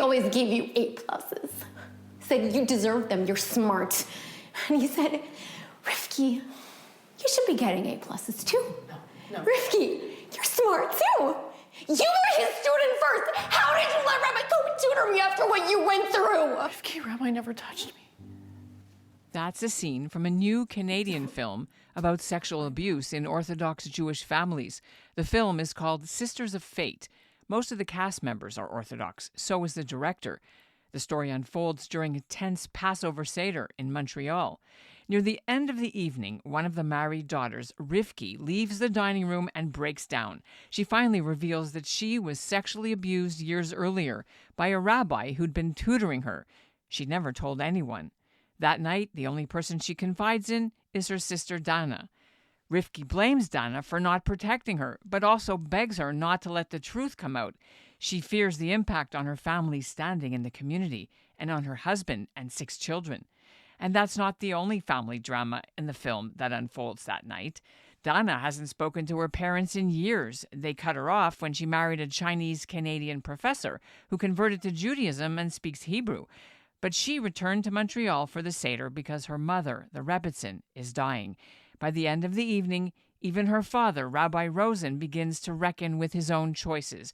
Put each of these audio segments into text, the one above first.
always gave you A+. Said you deserve them, you're smart. And he said, Rivki, you should be getting A+ too. No. Rivki, you're smart too. You were his student first. How did you let Rabbi come and tutor me after what you went through? Rivki, Rabbi never touched me. That's a scene from a new Canadian film about sexual abuse in Orthodox Jewish families. The film is called Sisters of Fate. Most of the cast members are Orthodox, so is the director. The story unfolds during a tense Passover Seder in Montreal. Near the end of the evening, one of the married daughters, Rivki, leaves the dining room and breaks down. She finally reveals that she was sexually abused years earlier by a rabbi who'd been tutoring her. She'd never told anyone. That night, the only person she confides in is her sister Dana. Rivki blames Dana for not protecting her, but also begs her not to let the truth come out. She fears the impact on her family's standing in the community and on her husband and 6 children. And that's not the only family drama in the film that unfolds that night. Dana hasn't spoken to her parents in years. They cut her off when she married a Chinese-Canadian professor who converted to Judaism and speaks Hebrew. But she returned to Montreal for the Seder because her mother, the Rebbetzin, is dying. By the end of the evening, even her father, Rabbi Rosen, begins to reckon with his own choices,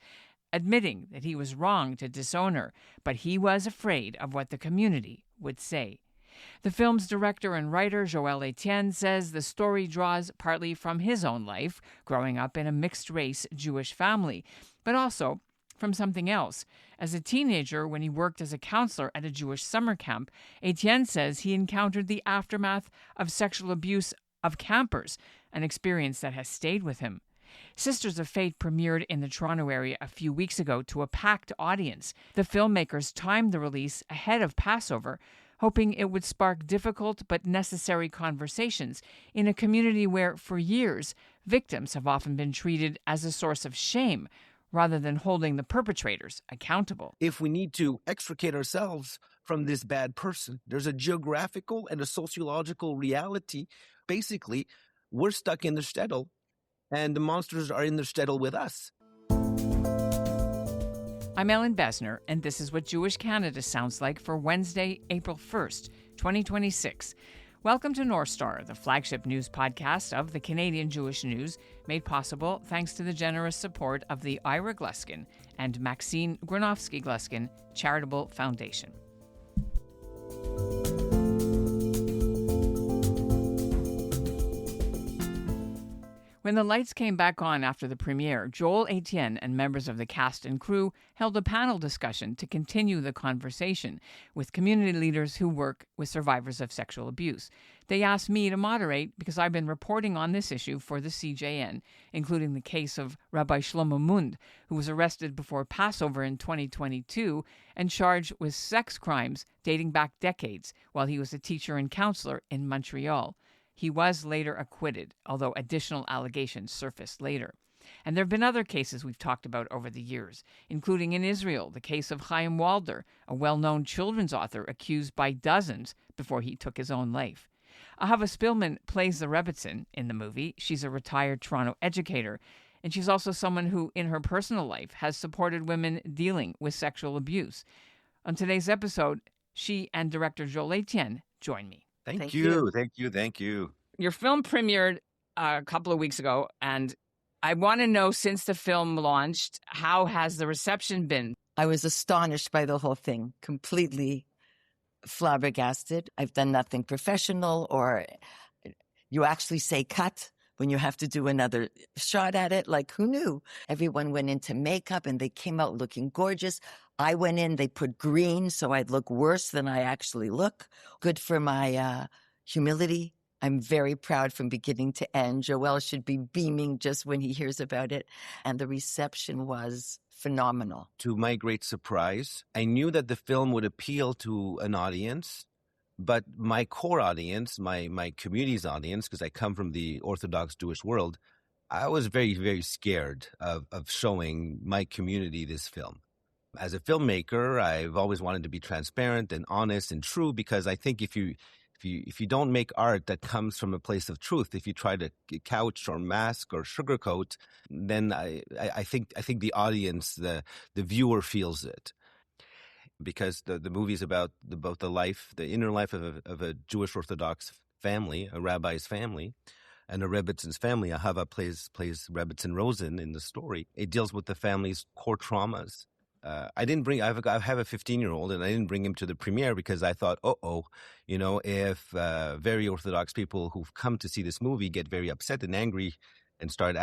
admitting that he was wrong to disown her, but he was afraid of what the community would say. The film's director and writer, Joel Etienne, says the story draws partly from his own life, growing up in a mixed-race Jewish family, but also from something else. As a teenager, when he worked as a counselor at a Jewish summer camp, Etienne says he encountered the aftermath of sexual abuse of campers, an experience that has stayed with him. Sisters of Fate premiered in the Toronto area a few weeks ago to a packed audience. The filmmakers timed the release ahead of Passover, hoping it would spark difficult but necessary conversations in a community where, for years, victims have often been treated as a source of shame rather than holding the perpetrators accountable. If we need to extricate ourselves from this bad person, there's a geographical and a sociological reality. Basically, we're stuck in the shtetl, and the monsters are in the shtetl with us. I'm Ellen Besner, and this is what Jewish Canada sounds like for Wednesday, April 1st, 2026. Welcome to North Star, the flagship news podcast of the Canadian Jewish News, made possible thanks to the generous support of the Ira Gluskin and Maxine Gronowski-Gluskin Charitable Foundation. When the lights came back on after the premiere, Joel Etienne and members of the cast and crew held a panel discussion to continue the conversation with community leaders who work with survivors of sexual abuse. They asked me to moderate because I've been reporting on this issue for the CJN, including the case of Rabbi Shlomo Mund, who was arrested before Passover in 2022 and charged with sex crimes dating back decades while he was a teacher and counselor in Montreal. He was later acquitted, although additional allegations surfaced later. And there have been other cases we've talked about over the years, including in Israel, the case of Chaim Walder, a well-known children's author accused by dozens before he took his own life. Ahava Spillman plays the Rebbetzin in the movie. She's a retired Toronto educator, and she's also someone who, in her personal life, has supported women dealing with sexual abuse. On today's episode, she and director Joel Etienne join me. Thank you. Your film premiered a couple of weeks ago, and I want to know, since the film launched, how has the reception been? I was astonished by the whole thing, completely flabbergasted. I've done nothing professional, or you actually say cut when you have to do another shot at it. Like, who knew? Everyone went into makeup and they came out looking gorgeous. I went in, they put green so I'd look worse than I actually look. Good for my humility. I'm very proud from beginning to end. Joel should be beaming just when he hears about it. And the reception was phenomenal. To my great surprise, I knew that the film would appeal to an audience, but my core audience, my community's audience, because I come from the Orthodox Jewish world, I was very, very scared of showing my community this film. As a filmmaker, I've always wanted to be transparent and honest and true, because I think if you don't make art that comes from a place of truth, if you try to couch or mask or sugarcoat, then I think the audience, the viewer feels it. because the movie is about both the inner life of a Jewish Orthodox family, a rabbi's family, and a Rebbetzin family. Ahava plays Rebbetzin Rosen in the story. It deals with the family's core traumas. I have a 15-year-old, and I didn't bring him to the premiere because I thought, if very Orthodox people who've come to see this movie get very upset and angry and start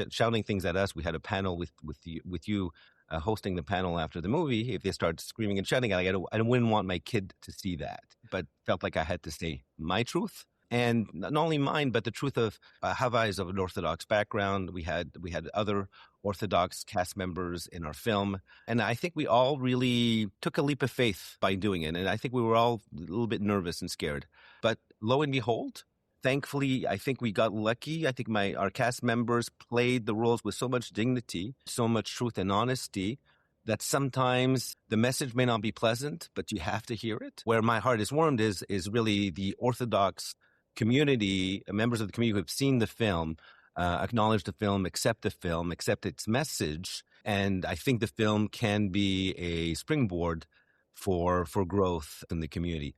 shouting things at us. We had a panel with you hosting the panel after the movie. If they start screaming and shouting, I wouldn't want my kid to see that, but felt like I had to say my truth. And not only mine, but the truth of Ahava is of an Orthodox background. We had other Orthodox cast members in our film. And I think we all really took a leap of faith by doing it. And I think we were all a little bit nervous and scared. But lo and behold, thankfully, I think we got lucky. I think our cast members played the roles with so much dignity, so much truth and honesty, that sometimes the message may not be pleasant, but you have to hear it. Where my heart is warmed is really the Orthodox community, members of the community who have seen the film, acknowledge the film, accept its message. And I think the film can be a springboard for growth in the community,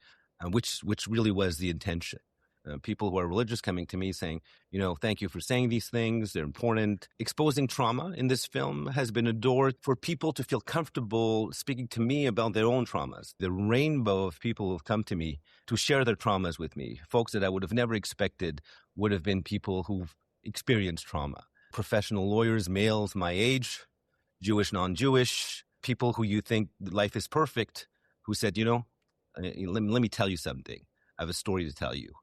which really was the intention. People who are religious coming to me saying, thank you for saying these things. They're important. Exposing trauma in this film has been a door for people to feel comfortable speaking to me about their own traumas. The rainbow of people who have come to me to share their traumas with me, folks that I would have never expected would have been people who've experienced trauma. Professional lawyers, males my age, Jewish, non-Jewish, people who you think life is perfect, who said, let me tell you something. I have a story to tell you.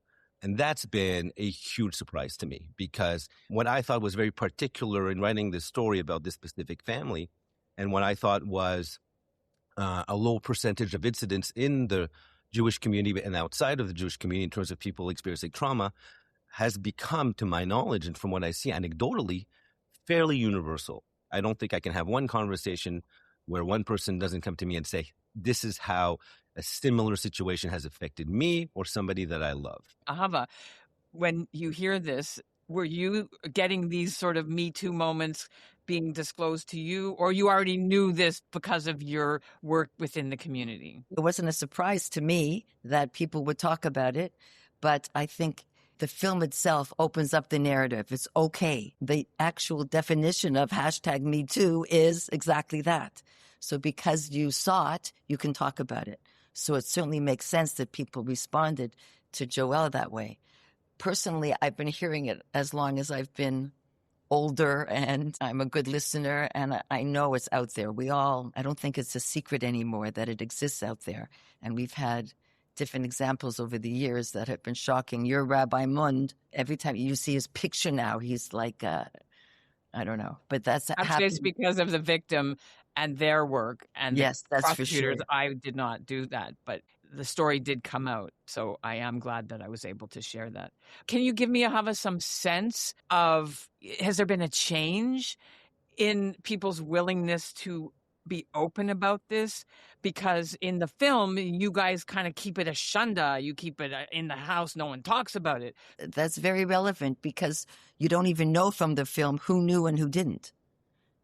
And that's been a huge surprise to me, because what I thought was very particular in writing this story about this specific family, and what I thought was a low percentage of incidents in the Jewish community and outside of the Jewish community in terms of people experiencing trauma, has become, to my knowledge and from what I see anecdotally, fairly universal. I don't think I can have one conversation where one person doesn't come to me and say, this is how a similar situation has affected me or somebody that I love. Ahava, when you hear this, were you getting these sort of Me Too moments being disclosed to you, or you already knew this because of your work within the community? It wasn't a surprise to me that people would talk about it, but I think the film itself opens up the narrative. It's okay. The actual definition of #MeToo is exactly that. So because you saw it, you can talk about it. So it certainly makes sense that people responded to Joel that way. Personally, I've been hearing it as long as I've been older, and I'm a good listener, and I know it's out there. I don't think it's a secret anymore that it exists out there. And we've had different examples over the years that have been shocking. Your Rabbi Mund, every time you see his picture now, he's like, I don't know, but that's actually it's because of the victim and their work. And yes, that's prosecutors, for sure. I did not do that, but the story did come out. So I am glad that I was able to share that. Can you give me, Ahava, some sense of, has there been a change in people's willingness to be open about this? Because in the film, you guys kind of keep it a shunda. You keep it in the house. No one talks about it. That's very relevant, because you don't even know from the film who knew and who didn't.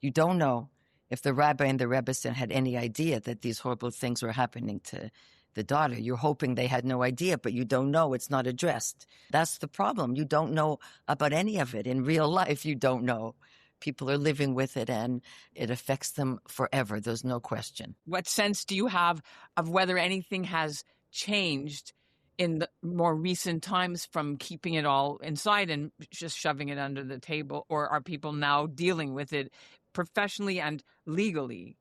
You don't know if the rabbi and the Rebbetzin had any idea that these horrible things were happening to the daughter. You're hoping they had no idea, but you don't know. It's not addressed. That's the problem. You don't know about any of it. In real life, you don't know. People are living with it, and it affects them forever. There's no question. What sense do you have of whether anything has changed in the more recent times from keeping it all inside and just shoving it under the table? Or are people now dealing with it professionally and legally?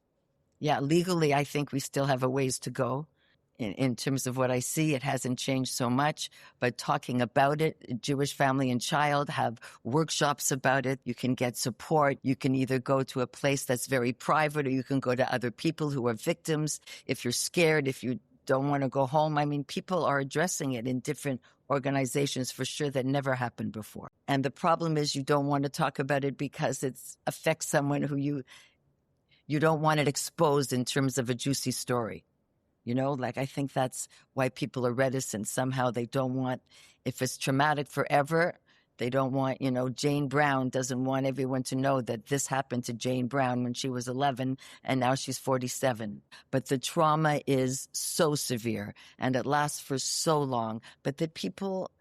Yeah, legally, I think we still have a ways to go. In terms of what I see, it hasn't changed so much, but talking about it, Jewish Family and Child have workshops about it. You can get support. You can either go to a place that's very private, or you can go to other people who are victims. If you're scared, if you don't want to go home, I mean, people are addressing it in different organizations for sure that never happened before. And the problem is you don't want to talk about it because it affects someone who you don't want it exposed in terms of a juicy story. I think that's why people are reticent. Somehow they don't want, if it's traumatic forever, They don't want, Jane Brown doesn't want everyone to know that this happened to Jane Brown when she was 11 and now she's 47. But the trauma is so severe and it lasts for so long, but that people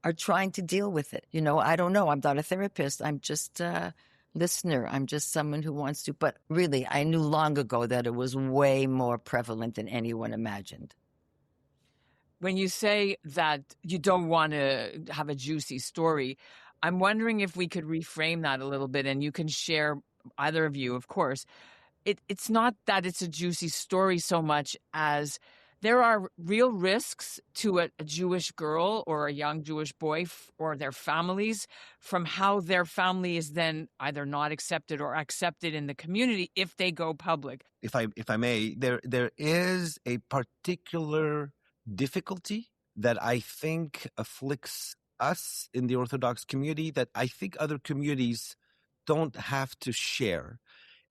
are trying to deal with it. I don't know. I'm not a therapist. I'm just a listener. I'm just someone who wants to. But really, I knew long ago that it was way more prevalent than anyone imagined. When you say that you don't want to have a juicy story, I'm wondering if we could reframe that a little bit, and you can share, either of you, of course. It's not that it's a juicy story so much as there are real risks to a Jewish girl or a young Jewish boy or their families from how their family is then either not accepted or accepted in the community if they go public. If I may, there is a particular difficulty that I think afflicts us in the Orthodox community that I think other communities don't have to share.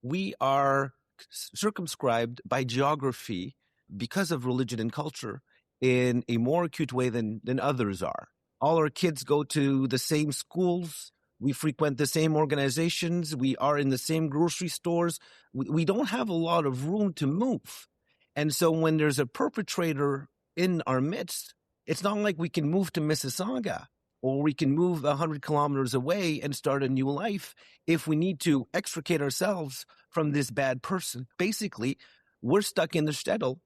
We are circumscribed by geography because of religion and culture in a more acute way than others are. All our kids go to the same schools. We frequent the same organizations. We are in the same grocery stores. We don't have a lot of room to move. And so when there's a perpetrator in our midst, it's not like we can move to Mississauga or we can move 100 kilometers away and start a new life if we need to extricate ourselves from this bad person. Basically, we're stuck in the shtetl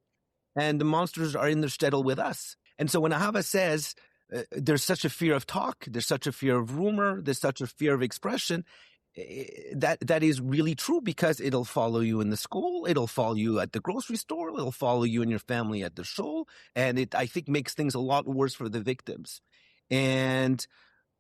and the monsters are in the shtetl with us. And so when Ahava says there's such a fear of talk, there's such a fear of rumor, there's such a fear of expression, that is really true because it'll follow you in the school, it'll follow you at the grocery store, it'll follow you and your family at the shul, and it, I think, makes things a lot worse for the victims. And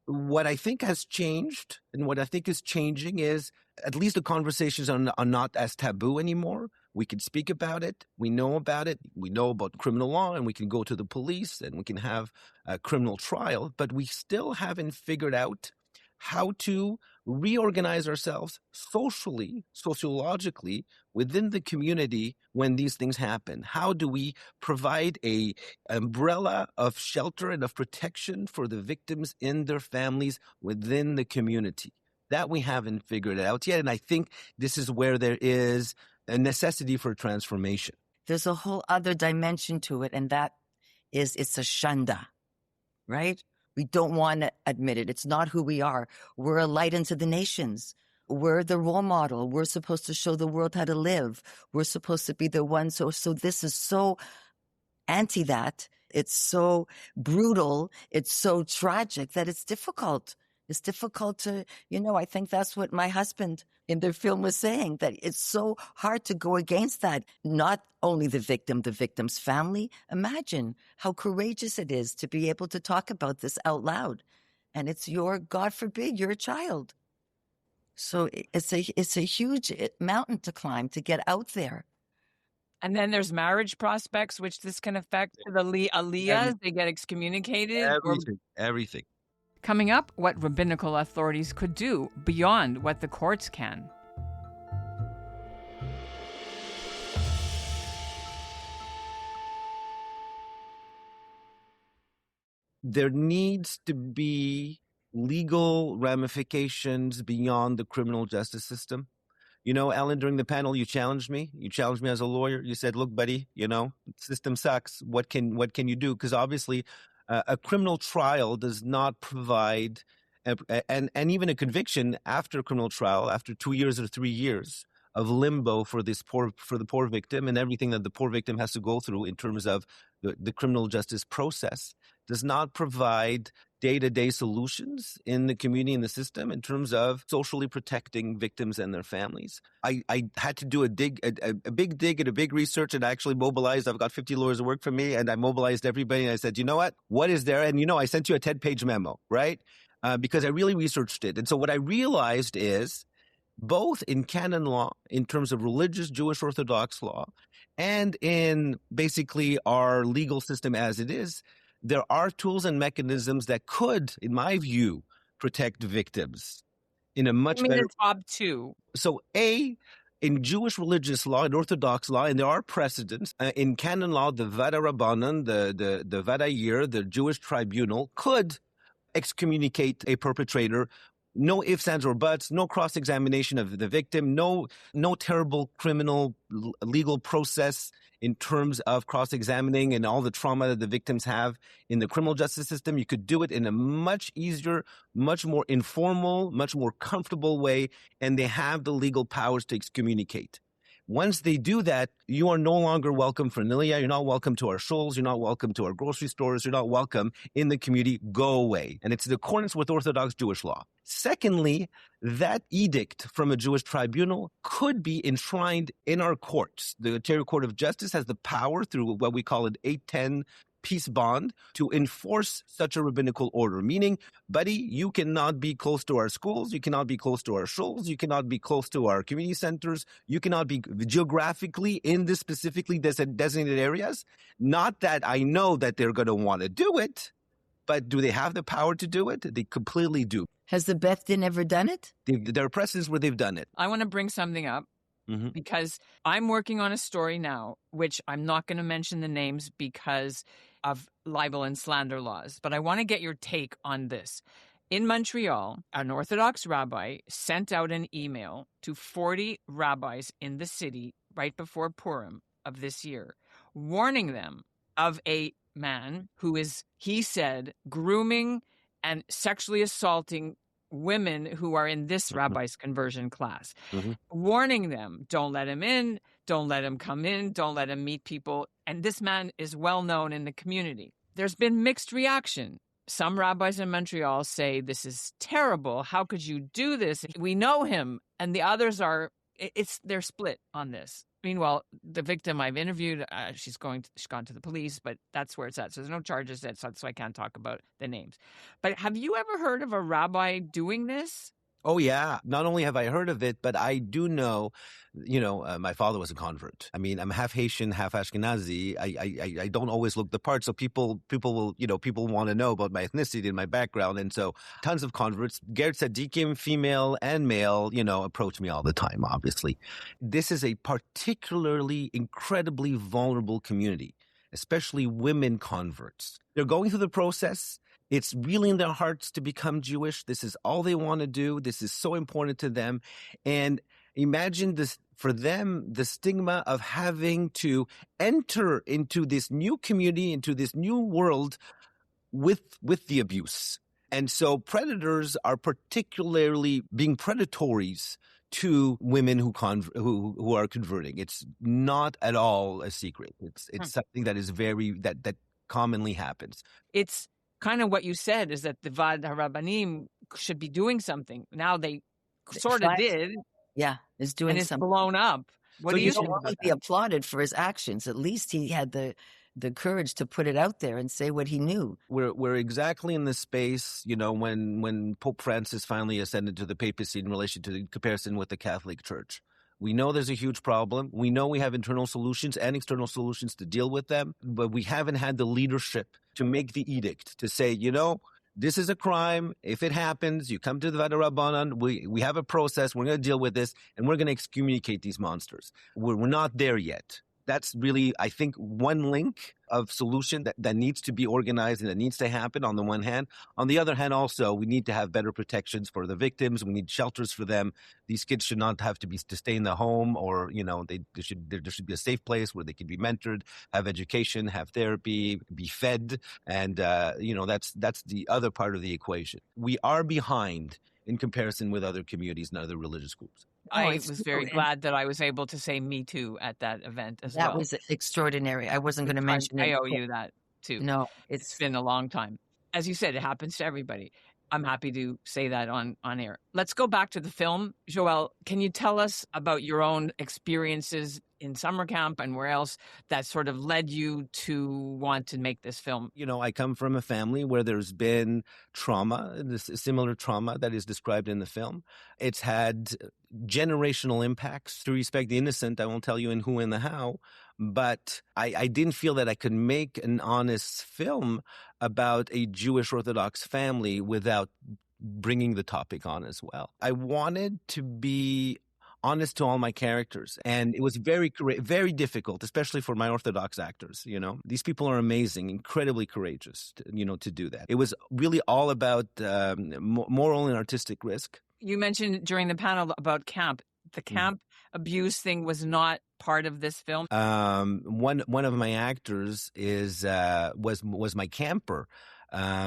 what I think has changed and what I think is changing is at least the conversations are not as taboo anymore. We can speak about it. We know about it. We know about criminal law, and we can go to the police and we can have a criminal trial, but we still haven't figured out how to reorganize ourselves socially, sociologically within the community when these things happen. How do we provide an umbrella of shelter and of protection for the victims in their families within the community? That we haven't figured out yet, and I think this is where there is a necessity for transformation. There's a whole other dimension to it, and that is it's a shanda, right? We don't want to admit it. It's not who we are. We're a light unto the nations. We're the role model. We're supposed to show the world how to live. We're supposed to be the ones. So this is so anti that. It's so brutal. It's so tragic that it's difficult. It's difficult to, I think that's what my husband in their film was saying, that it's so hard to go against that. Not only the victim, the victim's family. Imagine how courageous it is to be able to talk about this out loud. And it's God forbid, you're a child. So it's a huge mountain to climb to get out there. And then there's marriage prospects, which this can affect the aliyahs. They get excommunicated. Everything. Coming up, what rabbinical authorities could do beyond what the courts can. There needs to be legal ramifications beyond the criminal justice system. Ellen, during the panel, you challenged me. You challenged me as a lawyer. You said, look, buddy, the system sucks. What can you do? Because obviously a criminal trial does not provide, and even a conviction after a criminal trial, after 2 years or 3 years of limbo for the poor victim and everything that the poor victim has to go through in terms of the criminal justice process, does not provide day-to-day solutions in the community and the system in terms of socially protecting victims and their families. I had to do a big dig and a big research, and I actually mobilized. I've got 50 lawyers that work for me, and I mobilized everybody. And I said, you know what is there? And I sent you a 10-page memo, right? Because I really researched it. And so what I realized is both in canon law, in terms of religious Jewish Orthodox law, and in basically our legal system as it is, there are tools and mechanisms that could, in my view, protect victims in a much better... the top two. So in Jewish religious law, in Orthodox law, and there are precedents, in canon law, the Vada Rabbanan, the Vada Yir, the Jewish tribunal, could excommunicate a perpetrator. No ifs, ands, or buts, no cross-examination of the victim, no terrible criminal legal process in terms of cross-examining and all the trauma that the victims have in the criminal justice system. You could do it in a much easier, much more informal, much more comfortable way, and they have the legal powers to excommunicate. Once they do that, you are no longer welcome for Nilia. You're not welcome to our shuls. You're not welcome to our grocery stores. You're not welcome in the community. Go away. And it's in accordance with Orthodox Jewish law. Secondly, that edict from a Jewish tribunal could be enshrined in our courts. The Ontario Court of Justice has the power through what we call an 810 peace bond to enforce such a rabbinical order, meaning, buddy, you cannot be close to our schools, you cannot be close to our shuls, you cannot be close to our community centers, you cannot be geographically in the specifically designated areas. Not that I know that they're going to want to do it, but do they have the power to do it? They completely do. Has the Beth Din ever done it? There are precedents where they've done it. I want to bring something up. Because I'm working on a story now, which I'm not going to mention the names because of libel and slander laws, but I want to get your take on this. In Montreal, an Orthodox rabbi sent out an email to 40 rabbis in the city right before Purim of this year, warning them of a man who is, he said, grooming and sexually assaulting women who are in this rabbi's conversion class, warning them, don't let him in, don't let him come in, don't let him meet people. And this man is well known in the community. There's been mixed reaction. Some rabbis in Montreal say, this is terrible. How could you do this? We know him. And the others are, they're split on this. Meanwhile, the victim I've interviewed, she's gone to the police, but that's where it's at. So there's no charges set, so I can't talk about the names. But have you ever heard of a rabbi doing this? Oh, yeah. Not only have I heard of it, but I do know, my father was a convert. I mean, I'm half Haitian, half Ashkenazi. I don't always look the part. So people want to know about my ethnicity and my background. And so tons of converts, Ger Tzadikim, female and male, approach me all the time, obviously. This is a particularly incredibly vulnerable community, especially women converts. They're going through the process. It's really in their hearts to become Jewish. This is all they want to do. This is so important to them. And imagine this, for them, the stigma of having to enter into this new community, into this new world with the abuse. And so predators are particularly being predatories to women who are converting. It's not at all a secret. It's something that is that commonly happens. It's kind of what you said, is that the Vad HaRabbanim should be doing something. Now they sort of did. Yeah, is doing and it's something. Blown up. What do you think about that? Be applauded for his actions. At least he had the courage to put it out there and say what he knew. We're exactly in the space, when Pope Francis finally ascended to the papacy in relation to the comparison with the Catholic Church. We know there's a huge problem. We know we have internal solutions and external solutions to deal with them, but we haven't had the leadership to make the edict to say, this is a crime. If it happens, you come to the Vad HaRabbanan. We have a process. We're going to deal with this, and we're going to excommunicate these monsters. We're not there yet. That's really, I think, one link of solution that needs to be organized and that needs to happen on the one hand. On the other hand, also, we need to have better protections for the victims. We need shelters for them. These kids should not have to stay in the home, or, there should be a safe place where they can be mentored, have education, have therapy, be fed. And, that's the other part of the equation. We are behind in comparison with other communities and other religious groups. I was very glad that I was able to say me too at that event as well. That was extraordinary. I wasn't going to mention it. I owe you that too. No, it's been a long time. As you said, it happens to everybody. I'm happy to say that on air. Let's go back to the film. Joel, can you tell us about your own experiences in summer camp and where else that sort of led you to want to make this film? I come from a family where there's been trauma, this similar trauma that is described in the film. It's had generational impacts. To respect the innocent, I won't tell you in who and the how, but I didn't feel that I could make an honest film about a Jewish Orthodox family without bringing the topic on as well. I wanted to be honest to all my characters. And it was very, very difficult, especially for my Orthodox actors. These people are amazing, incredibly courageous, to do that. It was really all about moral and artistic risk. You mentioned during the panel about camp. The camp abuse thing was not part of this film. One of my actors was my camper.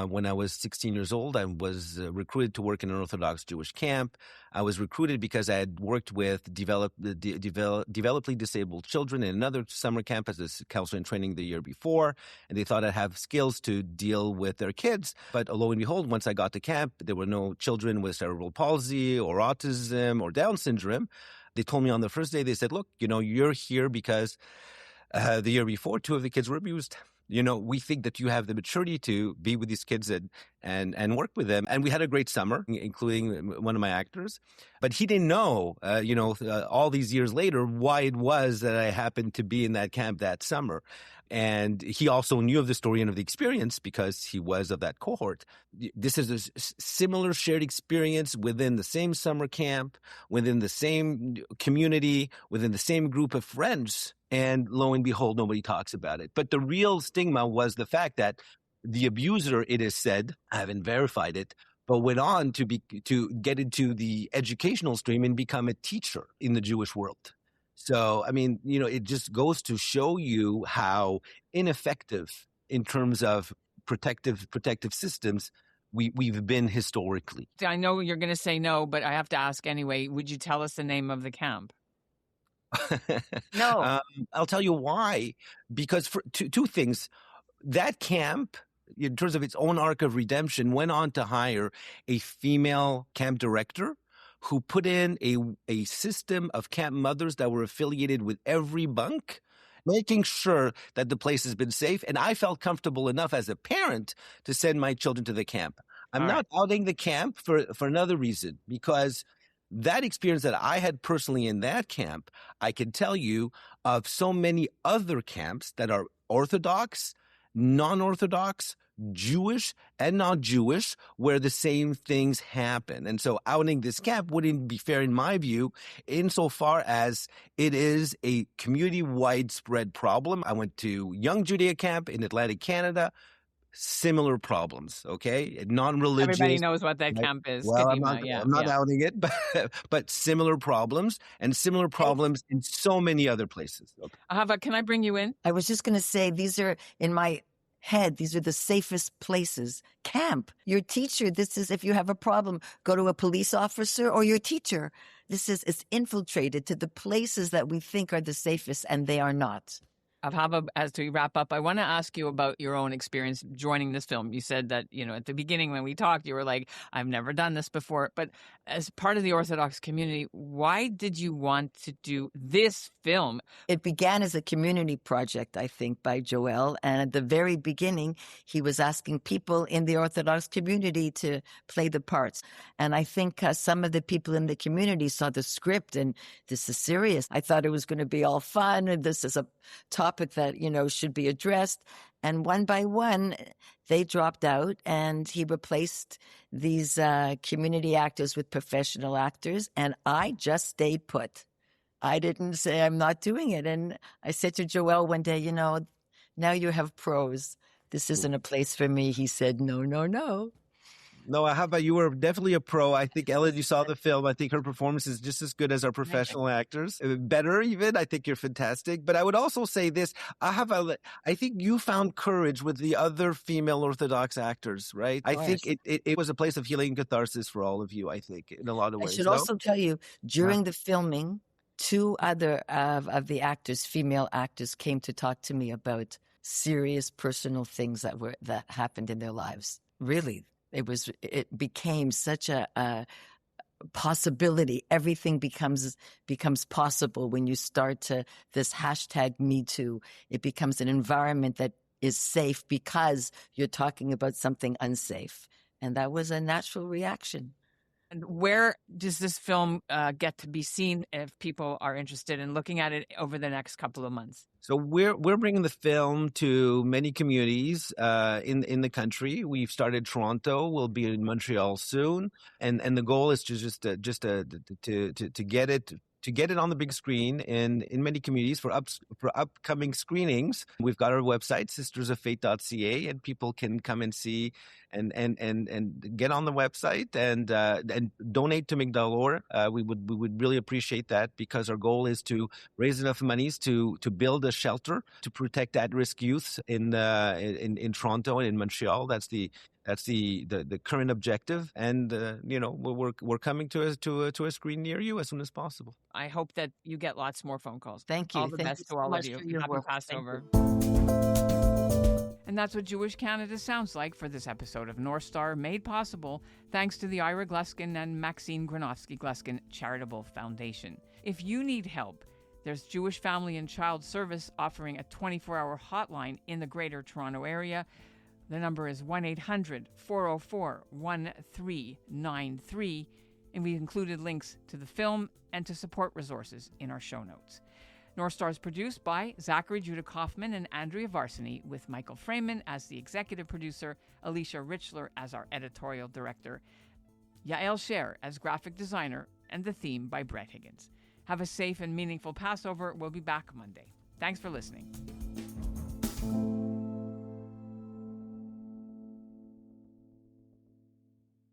When I was 16 years old, I was recruited to work in an Orthodox Jewish camp. I was recruited because I had worked with developmentally disabled children in another summer camp as a counselor in training the year before, and they thought I'd have skills to deal with their kids. But lo and behold, once I got to camp, there were no children with cerebral palsy or autism or Down syndrome. They told me on the first day, they said, look, you're here because the year before, 2 of the kids were abused. We think that you have the maturity to be with these kids and work with them. And we had a great summer, including one of my actors. But he didn't know, all these years later, why it was that I happened to be in that camp that summer. And he also knew of the story and of the experience because he was of that cohort. This is a similar shared experience within the same summer camp, within the same community, within the same group of friends. And lo and behold, nobody talks about it. But the real stigma was the fact that the abuser, it is said, I haven't verified it, but went on to get into the educational stream and become a teacher in the Jewish world. So, it just goes to show you how ineffective in terms of protective systems we've been historically. I know you're going to say no, but I have to ask anyway. Would you tell us the name of the camp? No. I'll tell you why. Because for two things, that camp, in terms of its own arc of redemption, went on to hire a female camp director who put in a system of camp mothers that were affiliated with every bunk, making sure that the place has been safe. And I felt comfortable enough as a parent to send my children to the camp. I'm not outing the camp for another reason, because that experience that I had personally in that camp, I can tell you of so many other camps that are Orthodox, non-Orthodox, Jewish and not Jewish, where the same things happen. And so outing this camp wouldn't be fair in my view, insofar as it is a community widespread problem. I went to Young Judea camp in Atlantic Canada. Similar problems, okay? Non-religious. Everybody knows what that camp is. Well, Kadima. I'm not outing it, but similar problems in so many other places. Okay. Ahava, can I bring you in? I was just going to say, these are, in my head, these are the safest places. Camp, your teacher, this is, if you have a problem, go to a police officer or your teacher. It's infiltrated to the places that we think are the safest, and they are not. Ahava, as we wrap up, I want to ask you about your own experience joining this film. You said that, at the beginning when we talked, you were like, I've never done this before. But as part of the Orthodox community, why did you want to do this film? It began as a community project, I think, by Joel. And at the very beginning, he was asking people in the Orthodox community to play the parts. And I think some of the people in the community saw the script and this is serious. I thought it was going to be all fun. And this is a topic that, should be addressed. And one by one, they dropped out and he replaced these community actors with professional actors. And I just stayed put. I didn't say I'm not doing it. And I said to Joel one day, now you have pros. This isn't a place for me. He said, no. No, Ahava, you were definitely a pro. I think, Ellen, you saw the film. I think her performance is just as good as our professional actors. Better even. I think you're fantastic. But I would also say this, Ahava, I think you found courage with the other female Orthodox actors, right? I think it was a place of healing and catharsis for all of you, I think, in a lot of ways. I should also tell you, during the filming, 2 other of the actors, female actors, came to talk to me about serious personal things that happened in their lives. Really. It became such a possibility. Everything becomes possible when you start to this #MeToo. It becomes an environment that is safe because you're talking about something unsafe. And that was a natural reaction. And where does this film get to be seen if people are interested in looking at it over the next couple of months? So we're bringing the film to many communities in the country. We've started Toronto. We'll be in Montreal soon, and the goal is to get it to get it on the big screen in many communities for upcoming screenings. We've got our website, sistersoffaith.ca, and people can come and see and get on the website and donate to Migdal Or. We would really appreciate that, because our goal is to raise enough monies to build a shelter to protect at-risk youth in Toronto and in Montreal. That's the current objective, and we're coming to a screen near you as soon as possible. I hope that you get lots more phone calls. Thank you. All the Thank best you to so all much of you. for your Happy work. Passover. And that's what Jewish Canada sounds like for this episode of North Star, made possible thanks to the Ira Gluskin and Maxine Granovsky-Gluskin Charitable Foundation. If you need help, there's Jewish Family and Child Service offering a 24-hour hotline in the Greater Toronto Area. The number is 1-800-404-1393, and we've included links to the film and to support resources in our show notes. North Star is produced by Zachary Judah Kaufman and Andrea Varsany, with Michael Freeman as the executive producer, Alicia Richler as our editorial director, Yael Sher as graphic designer, and the theme by Brett Higgins. Have a safe and meaningful Passover. We'll be back Monday. Thanks for listening.